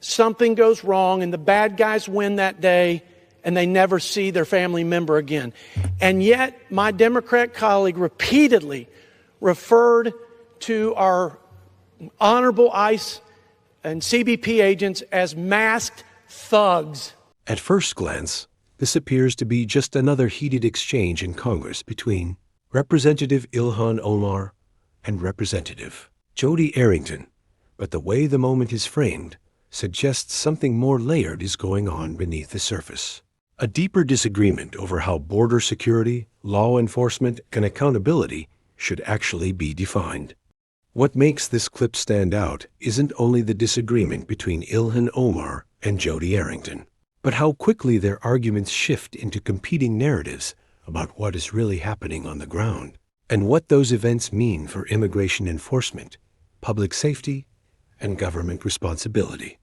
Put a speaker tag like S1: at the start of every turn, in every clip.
S1: something goes wrong and the bad guys win that day and they never see their family member again. And yet my Democrat colleague repeatedly referred to our honorable ICE and CBP agents as masked thugs.
S2: At first glance, this appears to be just another heated exchange in Congress between Representative Ilhan Omar and Representative Jody Arrington. But the way the moment is framed suggests something more layered is going on beneath the surface. A deeper disagreement over how border security, law enforcement, and accountability should actually be defined. What makes this clip stand out isn't only the disagreement between Ilhan Omar and Jody Arrington, but how quickly their arguments shift into competing narratives about what is really happening on the ground, and what those events mean for immigration enforcement, public safety, and government responsibility.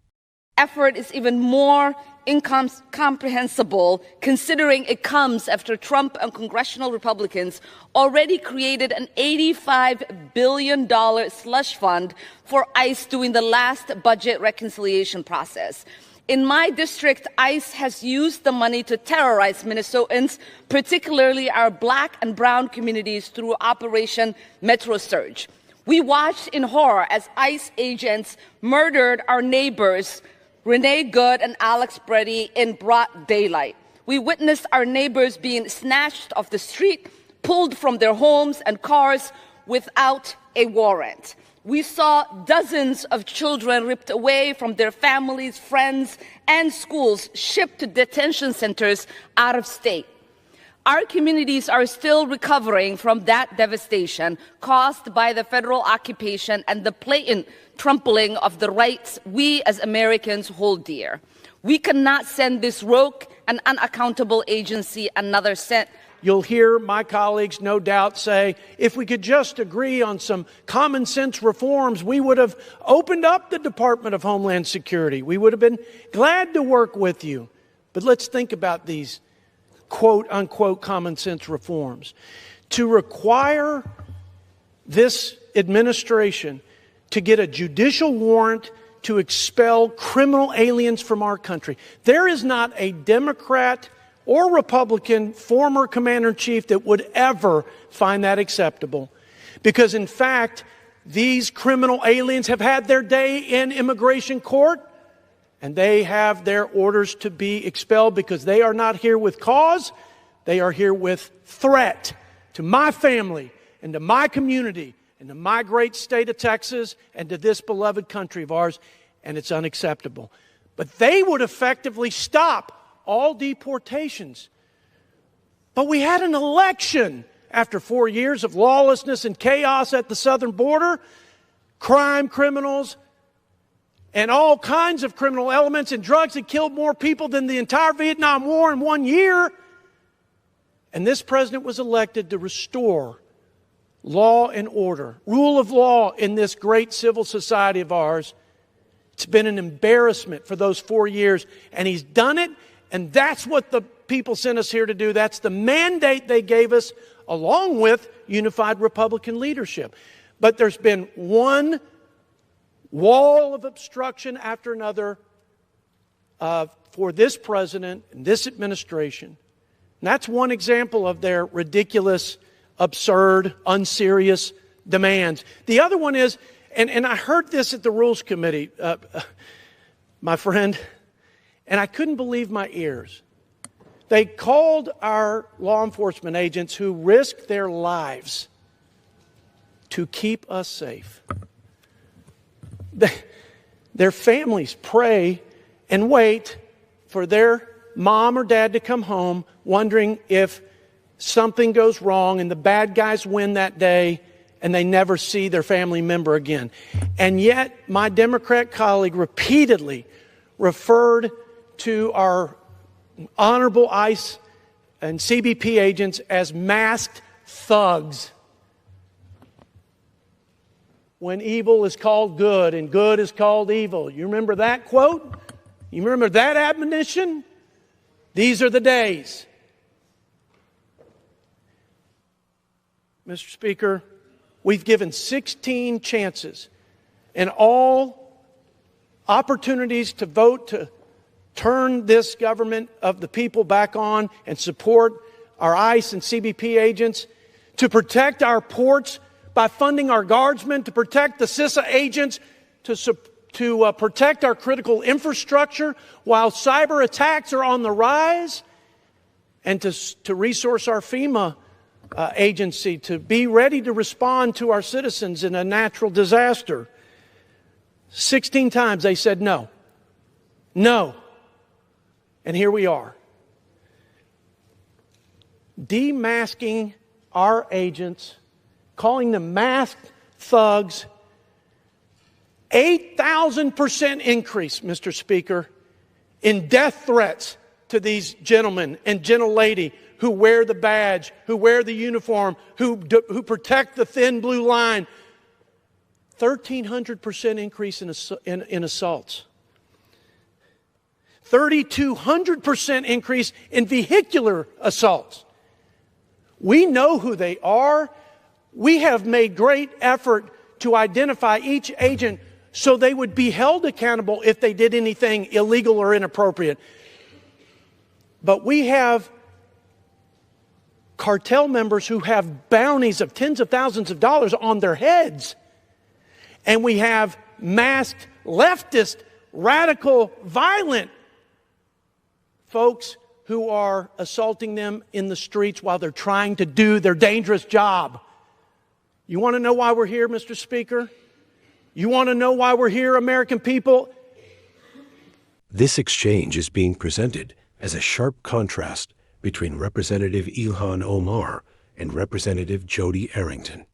S3: Effort is even more incomprehensible considering it comes after Trump and congressional Republicans already created an $85 billion slush fund for ICE during the last budget reconciliation process. In my district, ICE has used the money to terrorize Minnesotans, particularly our Black and brown communities, through Operation Metro Surge. We watched in horror as ICE agents murdered our neighbors, Renee Good and Alex Brady, in broad daylight. We witnessed our neighbors being snatched off the street, pulled from their homes and cars without a warrant. We saw dozens of children ripped away from their families, friends, and schools, shipped to detention centers out of state. Our communities are still recovering from that devastation caused by the federal occupation and the blatant trampling of the rights we as Americans hold dear. We cannot send this rogue and unaccountable agency another cent.
S1: You'll hear my colleagues no doubt say, if we could just agree on some common sense reforms, we would have opened up the Department of Homeland Security. We would have been glad to work with you. But let's think about these quote unquote common sense reforms. To require this administration to get a judicial warrant to expel criminal aliens from our country. There is not a Democrat or Republican former commander-in-chief that would ever find that acceptable. Because in fact, these criminal aliens have had their day in immigration court, and they have their orders to be expelled because they are not here with cause. They are here with threat to my family and to my community and to my great state of Texas and to this beloved country of ours, and it's unacceptable. But they would effectively stop all deportations. But we had an election after 4 years of lawlessness and chaos at the southern border, crime, criminals, and all kinds of criminal elements and drugs that killed more people than the entire Vietnam War in 1 year. And this president was elected to restore law and order, rule of law in this great civil society of ours. It's been an embarrassment for those 4 years, and he's done it, and that's what the people sent us here to do. That's the mandate they gave us, along with unified Republican leadership. But there's been one wall of obstruction after another for this president and this administration. And that's one example of their ridiculous, absurd, unserious demands. The other one is, and I heard this at the Rules Committee, my friend, and I couldn't believe my ears. They called our law enforcement agents who risked their lives to keep us safe. Their families pray and wait for their mom or dad to come home, wondering if something goes wrong and the bad guys win that day and they never see their family member again. And yet my Democrat colleague repeatedly referred to our honorable ICE and CBP agents as masked thugs, when evil is called good and good is called evil. You remember that quote? You remember that admonition? These are the days. Mr. Speaker, we've given 16 chances, and all opportunities to vote to turn this government of the people back on and support our ICE and CBP agents, to protect our ports by funding our guardsmen, to protect the CISA agents, to protect our critical infrastructure while cyber attacks are on the rise, and to resource our FEMA agency to be ready to respond to our citizens in a natural disaster. 16 times they said no. No. And here we are. Demasking our agents, calling them masked thugs. 8,000% increase, Mr. Speaker, in death threats to these gentlemen and gentle lady who wear the badge, who wear the uniform, who protect the thin blue line. 1,300% increase in assaults. 3,200% increase in vehicular assaults. We know who they are. We have made great effort to identify each agent so they would be held accountable if they did anything illegal or inappropriate. But we have cartel members who have bounties of tens of thousands of dollars on their heads. And we have masked, leftist, radical, violent folks who are assaulting them in the streets while they're trying to do their dangerous job. You want to know why we're here, Mr. Speaker? You want to know why we're here, American people?
S2: This exchange is being presented as a sharp contrast between Representative Ilhan Omar and Representative Jody Arrington.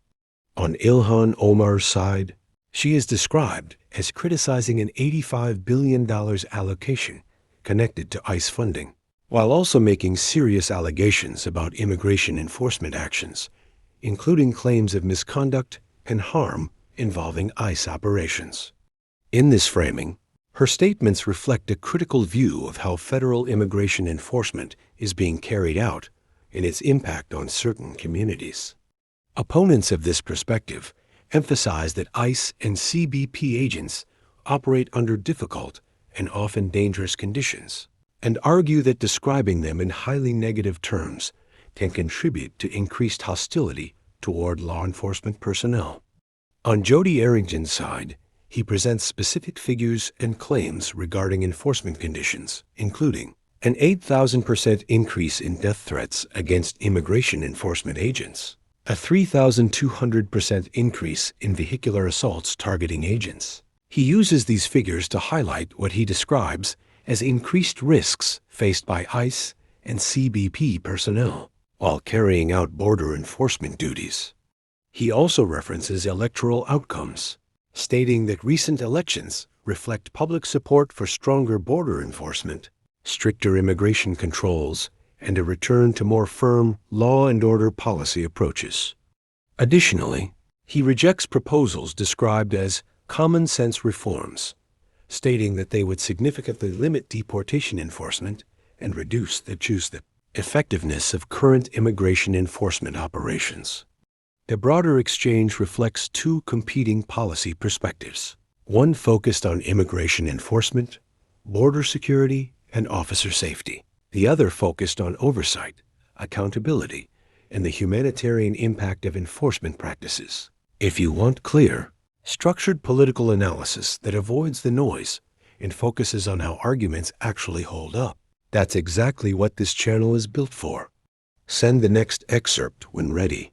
S2: On Ilhan Omar's side, she is described as criticizing an $85 billion allocation connected to ICE funding, while also making serious allegations about immigration enforcement actions, including claims of misconduct and harm involving ICE operations. In this framing, her statements reflect a critical view of how federal immigration enforcement is being carried out and its impact on certain communities. Opponents of this perspective emphasize that ICE and CBP agents operate under difficult and often dangerous conditions, and argue that describing them in highly negative terms can contribute to increased hostility toward law enforcement personnel. On Jody Arrington's side, he presents specific figures and claims regarding enforcement conditions, including an 8,000% increase in death threats against immigration enforcement agents, a 3,200% increase in vehicular assaults targeting agents. He uses these figures to highlight what he describes as increased risks faced by ICE and CBP personnel while carrying out border enforcement duties. He also references electoral outcomes, stating that recent elections reflect public support for stronger border enforcement, stricter immigration controls, and a return to more firm law and order policy approaches. Additionally, he rejects proposals described as common sense reforms, stating that they would significantly limit deportation enforcement and reduce the effectiveness of current immigration enforcement operations. The broader exchange reflects two competing policy perspectives, one focused on immigration enforcement, border security, and officer safety, the other focused on oversight, accountability, and the humanitarian impact of enforcement practices. If you want clear, structured political analysis that avoids the noise and focuses on how arguments actually hold up, that's exactly what this channel is built for. Send the next excerpt when ready.